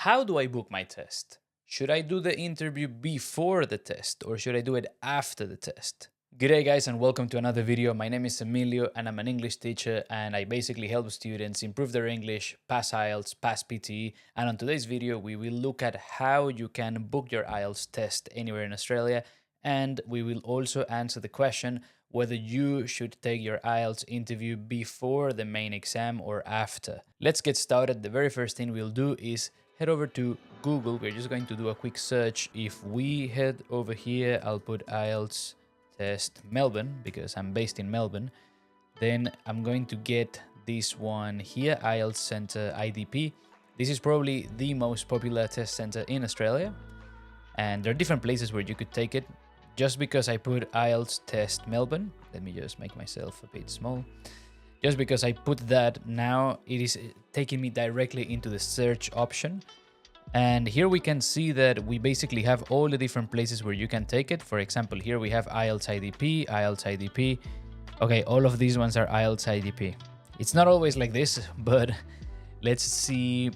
How do I book my test? Should I do the interview before the test or should I do it after the test? G'day guys and welcome to another video. My name is Emilio and I'm an English teacher and I basically help students improve their English, pass IELTS, pass PTE, and on today's video we will look at how you can book your IELTS test anywhere in Australia, and we will also answer the question whether you should take your IELTS interview before the main exam or after. Let's get started. The very first thing we'll do is head over to Google. We're just going to do a quick search. If we head over here, I'll put IELTS test Melbourne because I'm based in Melbourne. Then I'm going to get this one here, IELTS Center IDP. This is probably the most popular test center in Australia, and there are different places where you could take it. Just because I put IELTS test Melbourne, let me just make myself a bit small. Just because I put that, now it is taking me directly into the search option. And here we can see that we basically have all the different places where you can take it. For example, here we have IELTS IDP, IELTS IDP. Okay, all of these ones are IELTS IDP. It's not always like this, but let's see.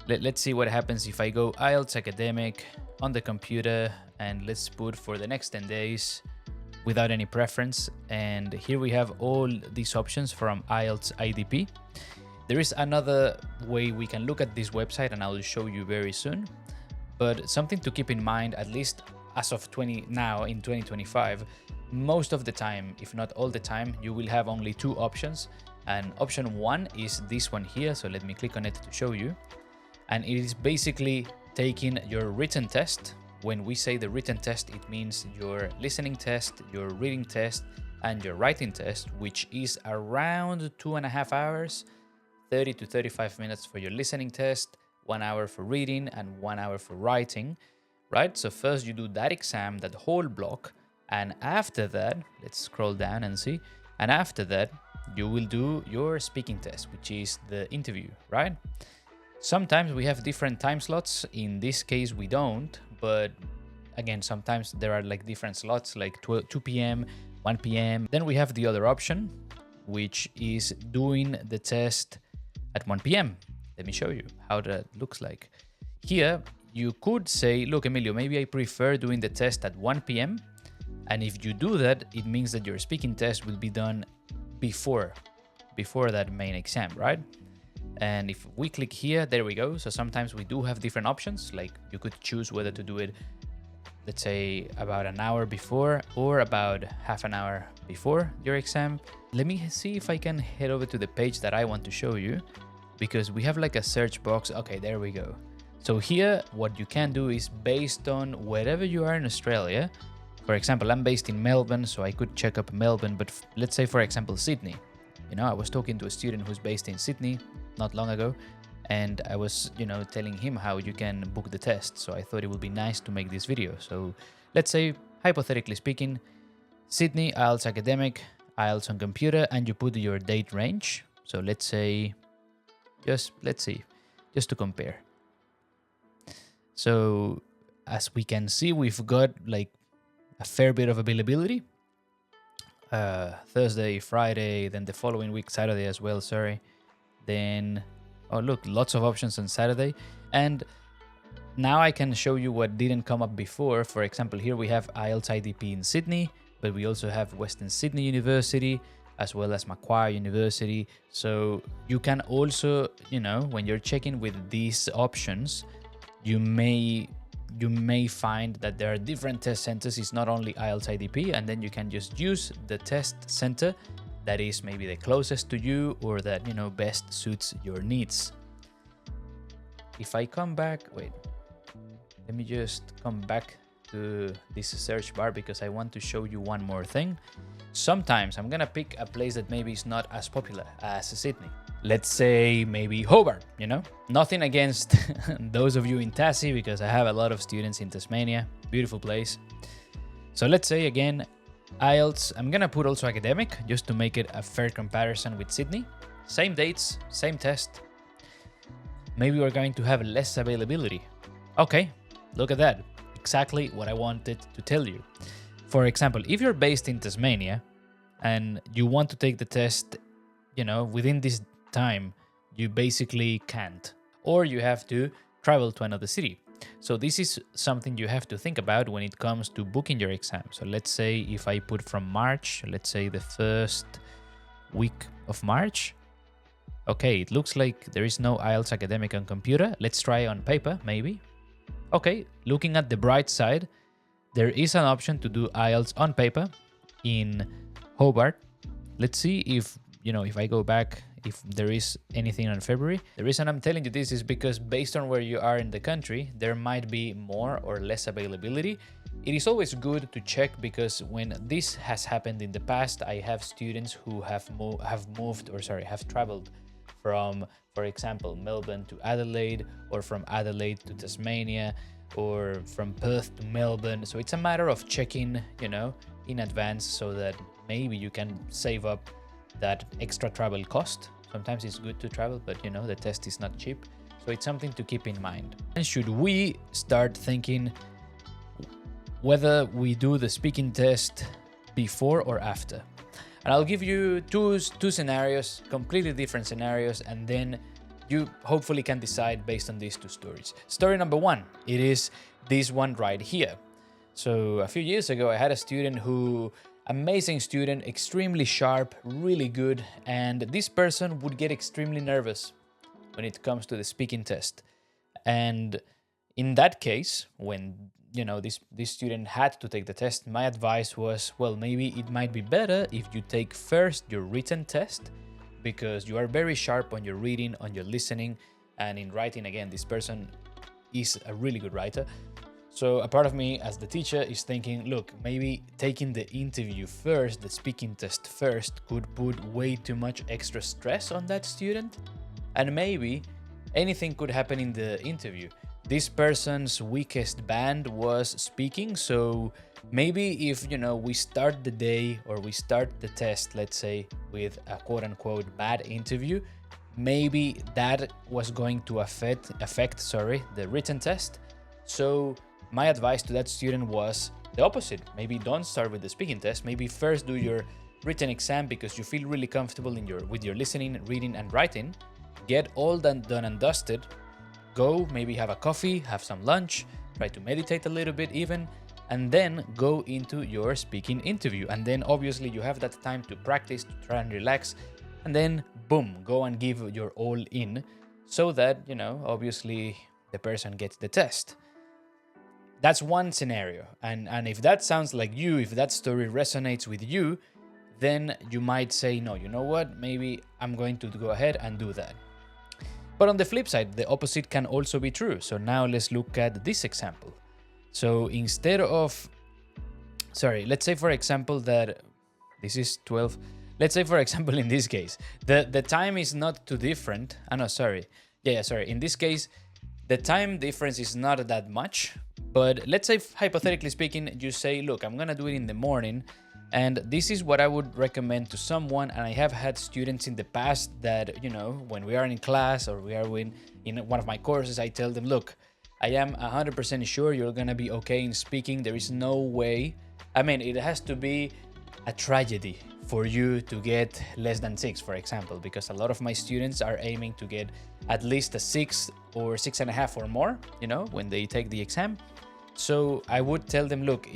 Let's see what happens if I go IELTS Academic on the computer, and let's put for the next 10 days without any preference. And here we have all these options from IELTS IDP. There is another way we can look at this website and I will show you very soon. But something to keep in mind, at least as of now in 2025, most of the time, if not all the time, you will have only two options. And option one is this one here. So let me click on it to show you. And it is basically taking your written test. When we say the written test, it means your listening test, your reading test, and your writing test, which is around 2.5 hours. 30 to 35 minutes for your listening test, 1 hour for reading, and 1 hour for writing, right? So first you do that exam, that whole block, and after that, let's scroll down and see, and after that, you will do your speaking test, which is the interview, right? Sometimes we have different time slots. In this case, we don't, but again, sometimes there are like different slots, like 2 p.m., 1 p.m. Then we have the other option, which is doing the test at 1 p.m. Let me show you how that looks like. Here, you could say, look, Emilio, maybe I prefer doing the test at 1 p.m. And if you do that, it means that your speaking test will be done before that main exam, right? And if we click here, there we go. So sometimes we do have different options. Like you could choose whether to do it, let's say about an hour before or about half an hour before your exam. Let me see if I can head over to the page that I want to show you, because we have like a search box. Okay, there we go. So here, what you can do is based on wherever you are in Australia. For example, I'm based in Melbourne, so I could check up Melbourne, but let's say, for example, Sydney. You know, I was talking to a student who's based in Sydney not long ago, and I was, telling him how you can book the test. So I thought it would be nice to make this video. So let's say, hypothetically speaking, Sydney, IELTS Academic, IELTS on computer, and you put your date range. So let's say, just to compare. So as we can see, we've got like a fair bit of availability. Thursday, Friday, then the following week, Saturday as well, sorry. Then, oh look, lots of options on Saturday. And now I can show you what didn't come up before. For example, here we have IELTS IDP in Sydney, but we also have Western Sydney University, as well as Macquarie University. So you can also, when you're checking with these options, you may find that there are different test centers. It's not only IELTS IDP, and then you can just use the test center that is maybe the closest to you or that, best suits your needs. If I come back, wait, let me just come back to this search bar because I want to show you one more thing. Sometimes I'm gonna pick a place that maybe is not as popular as Sydney. Let's say maybe Hobart, Nothing against those of you in Tassie, because I have a lot of students in Tasmania. Beautiful place. So let's say again, IELTS, I'm gonna put also academic just to make it a fair comparison with Sydney. Same dates, same test. Maybe we're going to have less availability. Okay, look at that. Exactly what I wanted to tell you. For example, if you're based in Tasmania and you want to take the test, within this time, you basically can't. or you have to travel to another city. So this is something you have to think about when it comes to booking your exam. So let's say if I put from March, let's say the first week of March. Okay, it looks like there is no IELTS academic on computer. Let's try on paper, maybe. Okay, looking at the bright side, there is an option to do IELTS on paper in Hobart. Let's see if, if I go back, if there is anything on February. The reason I'm telling you this is because based on where you are in the country, there might be more or less availability. It is always good to check because when this has happened in the past, I have students who have traveled from, for example, Melbourne to Adelaide, or from Adelaide to Tasmania, or from Perth to Melbourne. So it's a matter of checking, in advance so that maybe you can save up that extra travel cost. Sometimes it's good to travel, but the test is not cheap. So it's something to keep in mind. And should we start thinking whether we do the speaking test before or after? And I'll give you two scenarios, completely different scenarios, and then you hopefully can decide based on these two stories. Story number one, it is this one right here. So a few years ago, I had a student amazing student, extremely sharp, really good, and this person would get extremely nervous when it comes to the speaking test. And in that case, when this student had to take the test, my advice was, well, maybe it might be better if you take first your written test, because you are very sharp on your reading, on your listening, and in writing. Again, this person is a really good writer. So a part of me as the teacher is thinking, look, maybe taking the interview first, the speaking test first, could put way too much extra stress on that student, and maybe anything could happen in the interview. This person's weakest band was speaking, so maybe if, we start the day or we start the test, let's say, with a quote-unquote bad interview, maybe that was going to affect the written test. So my advice to that student was the opposite. Maybe don't start with the speaking test. Maybe first do your written exam because you feel really comfortable with your listening, reading, and writing. Get all that done and dusted. Go, maybe have a coffee, have some lunch, try to meditate a little bit even, and then go into your speaking interview. And then obviously you have that time to practice, to try and relax, and then boom, go and give your all in so that, obviously the person gets the test. That's one scenario. And if that sounds like you, if that story resonates with you, then you might say, no, you know what, maybe I'm going to go ahead and do that. But on the flip side, the opposite can also be true. So now let's look at this example. So instead of, let's say for example that this is 12. Let's say for example in this case, the time is not too different. In this case, the time difference is not that much. But let's say hypothetically speaking, you say, look, I'm gonna do it in the morning. And this is what I would recommend to someone. And I have had students in the past that, when we are in class or we are in one of my courses, I tell them, look, I am 100% sure you're going to be okay in speaking. There is no way. It has to be a tragedy for you to get less than 6, for example, because a lot of my students are aiming to get at least a 6 or 6.5 or more, when they take the exam. So I would tell them, look,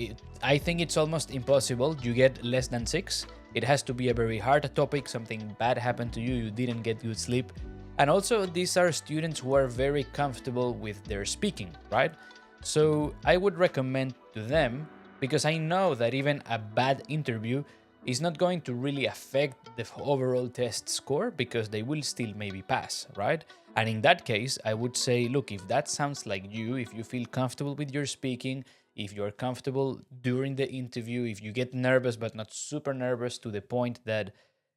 I think it's almost impossible you get less than 6. It has to be a very hard topic, something bad happened to you, you didn't get good sleep. And also these are students who are very comfortable with their speaking, right? So I would recommend to them, because I know that even a bad interview is not going to really affect the overall test score because they will still maybe pass, right? And in that case, I would say, look, if that sounds like you, if you feel comfortable with your speaking, if you're comfortable during the interview, if you get nervous but not super nervous to the point that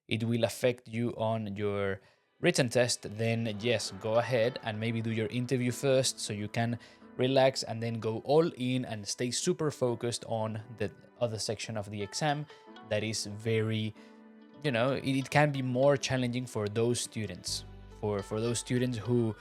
it will affect you on your written test, then yes, go ahead and maybe do your interview first so you can relax and then go all in and stay super focused on the other section of the exam that is very, it can be more challenging for those students. For those students who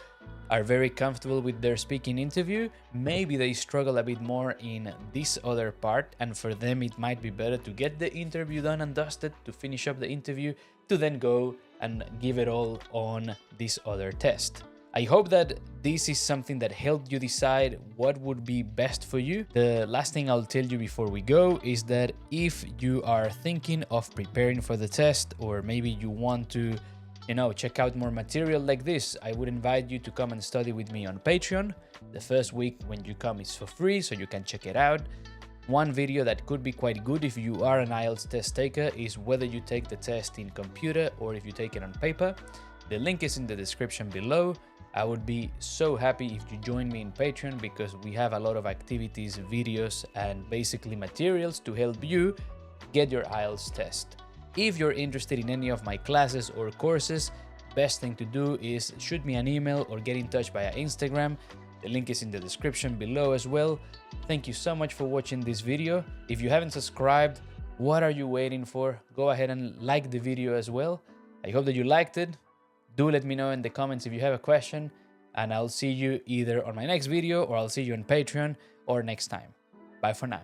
are very comfortable with their speaking interview, maybe they struggle a bit more in this other part, and for them it might be better to get the interview done and dusted, to finish up the interview, to then go and give it all on this other test. I hope that this is something that helped you decide what would be best for you. The last thing I'll tell you before we go is that if you are thinking of preparing for the test, or maybe you want to, check out more material like this, I would invite you to come and study with me on Patreon. The first week when you come is for free, so you can check it out. One video that could be quite good if you are an IELTS test taker is whether you take the test in computer or if you take it on paper. The link is in the description below. I would be so happy if you join me in Patreon, because we have a lot of activities, videos, and basically materials to help you get your IELTS test. If you're interested in any of my classes or courses, best thing to do is shoot me an email or get in touch via Instagram. The link is in the description below as well. Thank you so much for watching this video. If you haven't subscribed, what are you waiting for? Go ahead and like the video as well. I hope that you liked it. Do let me know in the comments if you have a question, and I'll see you either on my next video, or I'll see you on Patreon, or next time. Bye for now.